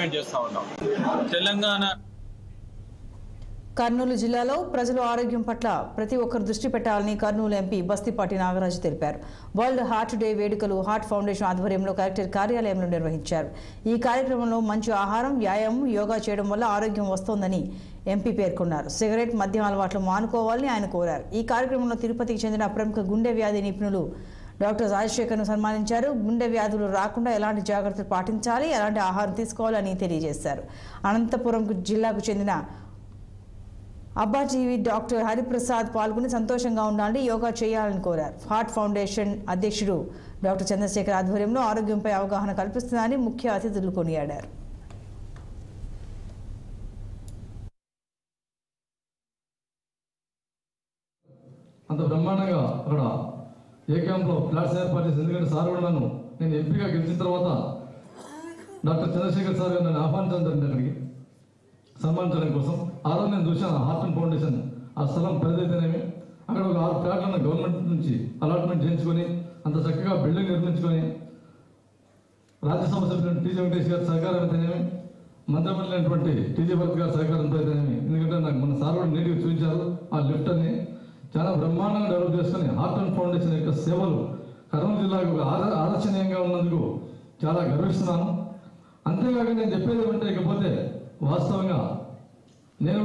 Development చేస్తూ ఉన్నాం. తెలంగాణ కర్నూలు జిల్లాలో ప్రజల ఆరోగ్యం పట్ల ప్రతి ఒక్కరు దృష్టి పెట్టాలని కర్నూలు ఎంపీ బస్తిపాటి నాగరాజు తెలిపారు. వరల్డ్ హార్ట్ డే వేడుకలు హార్ట్ ఫౌండేషన్ ఆధ్వర్యంలో కలెక్టర్ కార్యాలయంలో నిర్వహించారు. ఈ కార్యక్రమంలో మంచి ఆహారం, వ్యాయామం, యోగా చేయడం వల్ల ఆరోగ్యం వస్తోందని ఎంపీ పేర్కొన్నారు. సిగరెట్, మద్యం అలవాట్లు మానుకోవాలని ఆయన కోరారు. ఈ కార్యక్రమంలో తిరుపతికి చెందిన ప్రముఖ గుండె వ్యాధి నిపుణులు డాక్టర్ రాజశేఖర్ను సన్మానించారు. గుండె వ్యాధులు రాకుండా ఎలాంటి జాగ్రత్తలు పాటించాలి, ఎలాంటి ఆహారం తీసుకోవాలని తెలియజేశారు. అనంతపురం జిల్లాకు చెందిన అబ్బాజీవి డాక్టర్ హరిప్రసాద్ పాల్గొని సంతోషంగా ఉండాలని, యోగా చేయాలని కోరారు. హార్ట్ ఫౌండేషన్ అధ్యక్షుడు డాక్టర్ చంద్రశేఖర్ ఆధ్వర్యంలో ఆరోగ్యంపై అవగాహన కల్పిస్తుందని ముఖ్య అతిథులు కొనియాడారు. అంత బ్రహ్మాండంగా అక్కడ ఏ క్యాంప్లో ఫ్లాట్స్ ఏర్పాటు చేసి, ఎందుకంటే సార్ కూడా నేను ఎంపీగా గెలిచిన తర్వాత డాక్టర్ చంద్రశేఖర్ సార్ గారు నన్ను ఆహ్వానించడం జరిగింది అక్కడికి సన్మానించడం కోసం. ఆ రోజు నేను చూశాను హార్ట్ అండ్ ఫౌండేషన్ ఆ స్థలం పరిధైతేనేమి, అక్కడ ఒక 6 ఫ్లాట్లను గవర్నమెంట్ నుంచి అలాట్మెంట్ చేయించుకొని అంత చక్కగా బిల్డింగ్ నిర్మించుకొని రాజ్యసభ సభ్యులు టీజీ వెంకటేష్ గారి సహకారం అయితేనేమి, మంత్రిమండలి అయినటువంటి టీజీ భరత్ గారి సహకారంతో అయితేనేమి, ఎందుకంటే నాకు మన సార్ కూడా నీట్గా చూపించారు. ఆ లిఫ్ట్ అని చాలా బ్రహ్మాండంగా డెవలప్ చేసుకుని హార్ట్ అండ్ ఫౌండేషన్ యొక్క సేవలు కర్నూలు జిల్లాకు ఒక ఆదర్శనీయంగా ఉన్నందుకు చాలా గర్విస్తున్నాను. అంతేకాక నేను చెప్పేది ఏమంటే, ఇకపోతే వాస్తవంగా నేను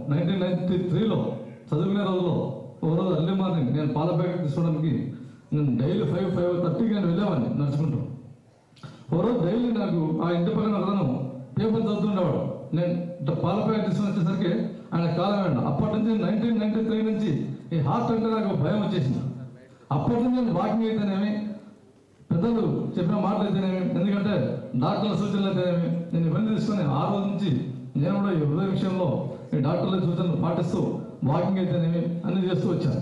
1993లో చదువుకునే రోజుల్లో ఒక రోజు అర్లీ మార్నింగ్ నేను పాల ప్యాకెట్ తీసుకోవడానికి నేను డైలీ 5:30కి నేను వెళ్ళేవాడిని నడుచుకుంటూ. ఒక రోజు డైలీ నాకు ఆ ఇంటి పక్కన ఒకతను పేపర్ చదువుతుండేవాడు. నేను పాల ప్యాకెట్ తీసుకుని వచ్చేసరికి ఆయన కాలం వేయండి. అప్పటి నుంచి 1993 నుంచి ఈ హార్ట్ అంటే నాకు భయం వచ్చేసింది. అప్పటి నుంచి నేను వాకింగ్ అయితేనేమి, పెద్దలు చెప్పిన మాటలు అయితేనేమి, ఎందుకంటే డాక్టర్ల సూచనలు అయితేనేమి, నేను ఇవన్నీ తీసుకొని ఆ రోజు నుంచి నేను కూడా ఈ హృదయ విషయంలో ఈ డాక్టర్ల సూచనలు పాటిస్తూ వాకింగ్ అయితేనేమి అన్ని చేస్తూ వచ్చాను.